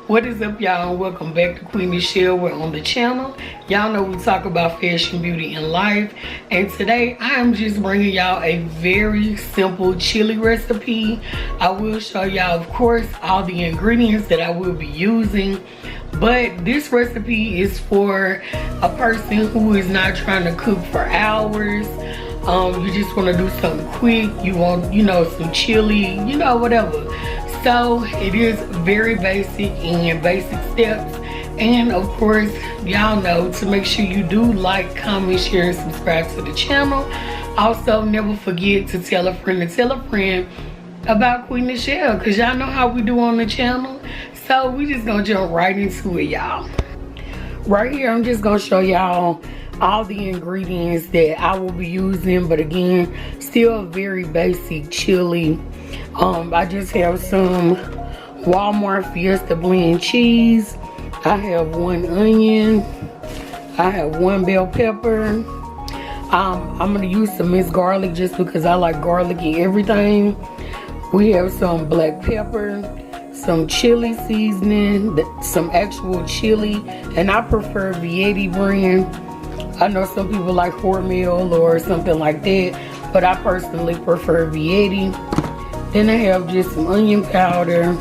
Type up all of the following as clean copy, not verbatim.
What is up, y'all, and welcome back to Qui Nichelle. We're on the channel. Y'all know we talk about fashion, beauty, and life. And today I am just bringing y'all a very simple chili recipe. I will show y'all, of course, all the ingredients that I will be using. But this recipe is for a person who is not trying to cook for hours. You just want to do something quick. You want, some chili, whatever. So it is very basic and basic steps. And of course, y'all know to make sure you do like, comment, share, and subscribe to the channel. Also, never forget to tell a friend about Qui Nichelle, because y'all know how we do on the channel. So we just gonna jump right into it, y'all. Right here, I'm just gonna show y'all all the ingredients that I will be using, but again, still a very basic chili. I just have some Walmart Fiesta blend cheese. I have 1 onion. I have 1 bell pepper. I'm gonna use some minced garlic just because I like garlic in everything. We have some black pepper, some chili seasoning, some actual chili, and I prefer Vietti brand. I know some people like Hormel or something like that, but I personally prefer Vietti. Then I have just some onion powder.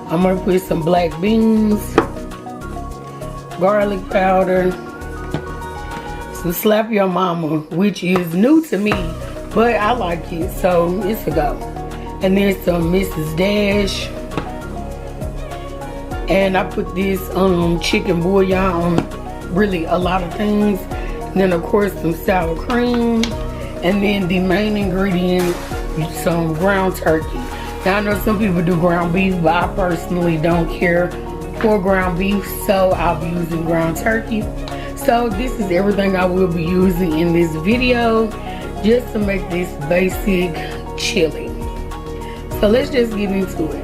I'm gonna put some black beans, garlic powder, some Slap Your Mama, which is new to me, but I like it, so it's a go. And then some Mrs. Dash. And I put this chicken bouillon on really a lot of things. And then of course some sour cream. And then the main ingredient, some ground turkey. Now I know some people do ground beef, but I personally don't care for ground beef, so I'll be using ground turkey. So this is everything I will be using in this video just to make this basic chili. So let's just get into it.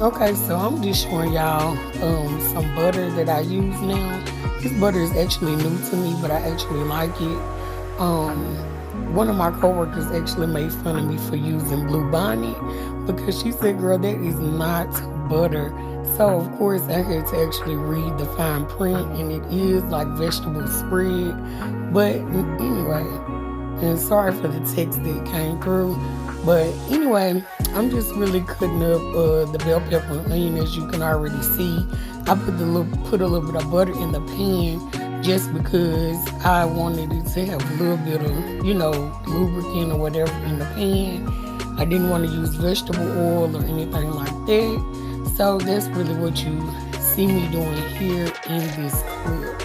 Okay, so I'm just showing y'all some butter that I use now. This butter is actually new to me, but I actually like it. One of my coworkers actually made fun of me for using Blue Bonnet because she said, girl, that is not butter. So of course I had to actually read the fine print, and it is like vegetable spread. But anyway, and sorry for the text that came through. But anyway, I'm just really cutting up the bell pepper and onion, as you can already see. I put a little bit of butter in the pan just because I wanted it to have a little bit of, lubricant or whatever in the pan. I didn't want to use vegetable oil or anything like that. So that's really what you see me doing here in this clip.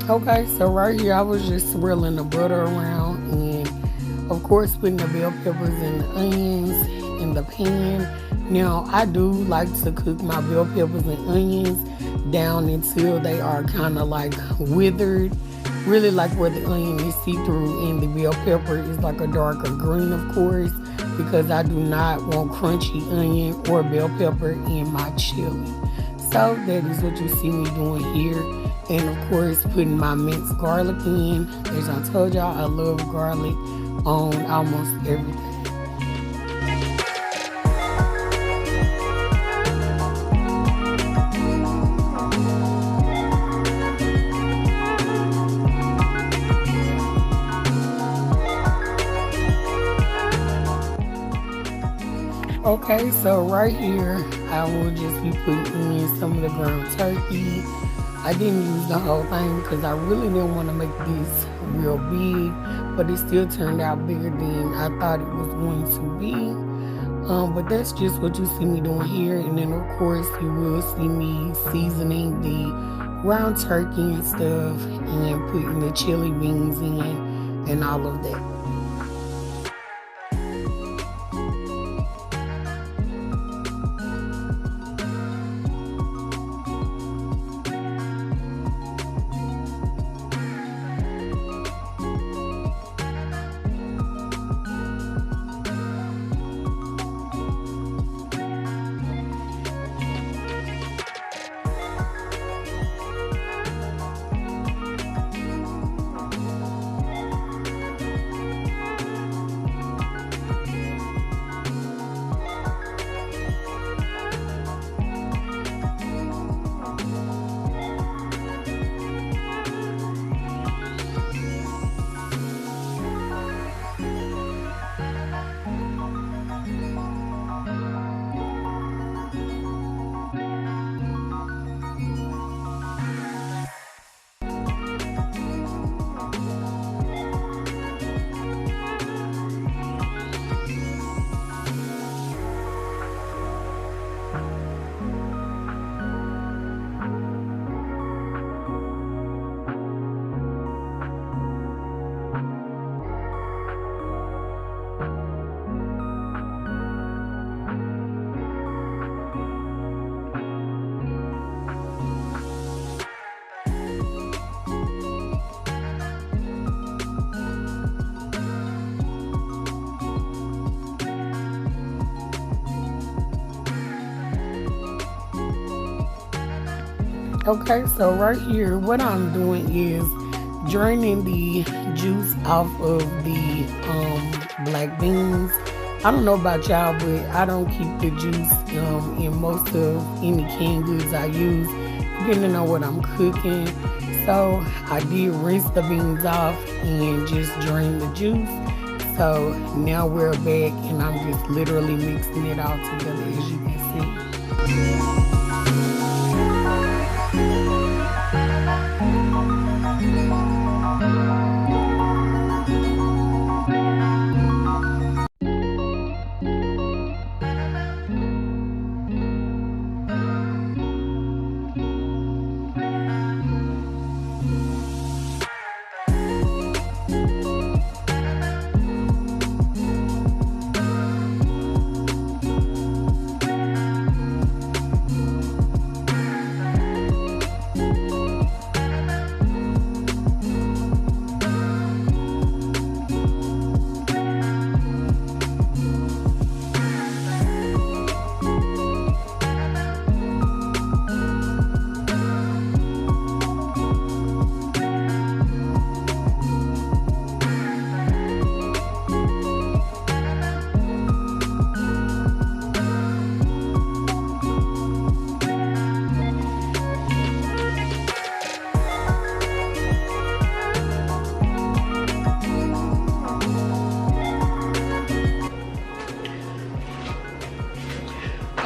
Okay, so right here I was just swirling the butter around and of course putting the bell peppers and the onions in the pan. Now I do like to cook my bell peppers and onions down until they are kind of like withered. Really like where the onion is see-through and the bell pepper is like a darker green, of course, because I do not want crunchy onion or bell pepper in my chili. So that is what you see me doing here. And of course putting my minced garlic in. As I told y'all, I love garlic on almost everything. Okay, so right here, I will just be putting in some of the ground turkey. I didn't use the whole thing because I really didn't want to make this real big, but it still turned out bigger than I thought it was going to be. But that's just what you see me doing here. And then of course you will see me seasoning the ground turkey and stuff and putting the chili beans in and all of that. Okay, so right here, what I'm doing is draining the juice off of the black beans. I don't know about y'all, but I don't keep the juice in most of any canned goods I use, depending on what I'm cooking. So I did rinse the beans off and just drain the juice. So now we're back and I'm just literally mixing it all together, as you can see.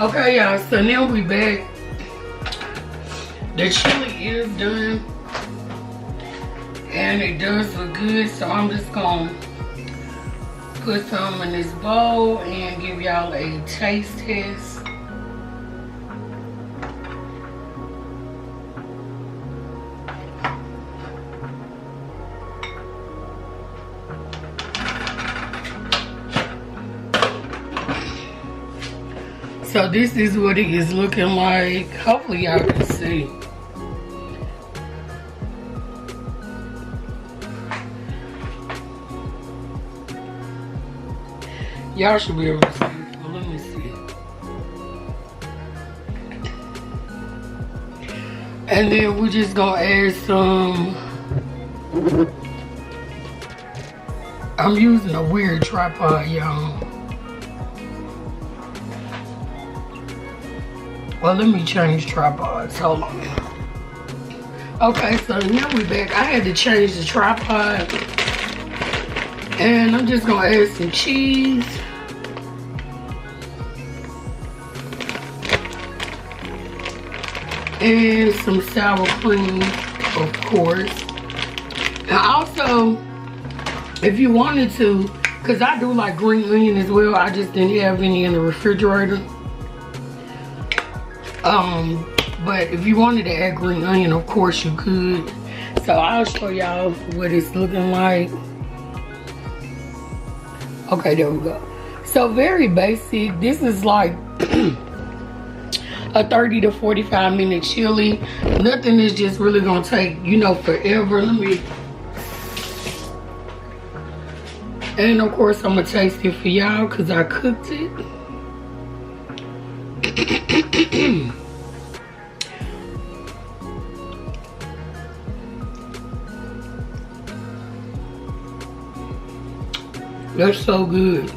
Okay, y'all, so now we back. The chili is done and it does look good, so I'm just gonna put some in this bowl and give y'all a taste test. So this is what it is looking like. Hopefully y'all can see. Y'all should be able to see. Well, let me see. And then we just gonna add some. I'm using a weird tripod, y'all. Well, let me change tripods. Hold on. Okay, so now we back. I had to change the tripod. And I'm just gonna add some cheese. And some sour cream, of course. And also, if you wanted to, because I do like green onion as well, I just didn't have any in the refrigerator. But if you wanted to add green onion, of course you could. So I'll show y'all what it's looking like. Okay, there we go. So very basic. This is like a 30 to 45 minute chili. Nothing is just really gonna take, you know, forever. Let me. And of course I'm gonna taste it for y'all because I cooked it. That's so good.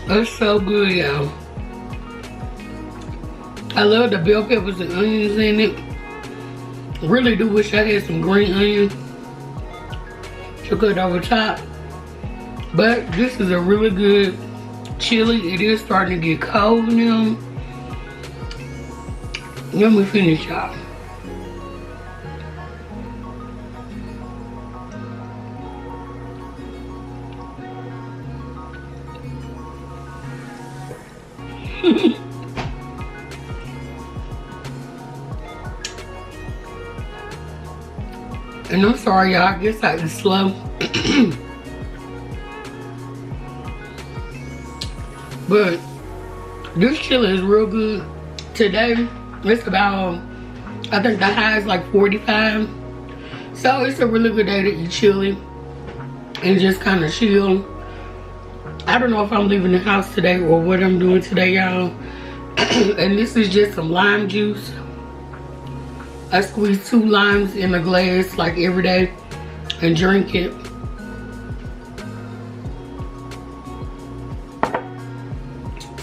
That's so good, y'all. I love the bell peppers and onions in it. Really do wish I had some green onion to cut over top. But this is a really good chili. It is starting to get cold now. Let me finish, y'all. And I'm sorry, y'all. I guess I was slow. But this chili is real good. Today, it's about, I think the high is like 45. So it's a really good day to eat chili and just kind of chill. I don't know if I'm leaving the house today or what I'm doing today, y'all. And this is just some lime juice. I squeeze 2 limes in a glass like every day and drink it.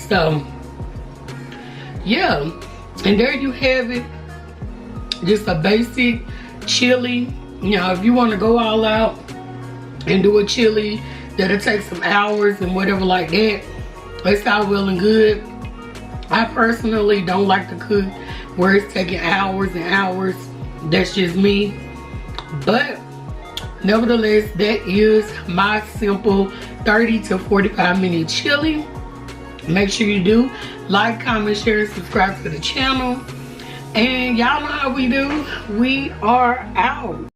So, yeah. And there you have it. Just a basic chili. You know, if you want to go all out and do a chili that'll take some hours and whatever like that, it's all well and good. I personally don't like to cook where it's taking hours and hours. That's just me. But nevertheless, that is my simple 30 to 45 minute chili. Make sure you do like, comment, share, and subscribe to the channel. And y'all know how we do. We are out.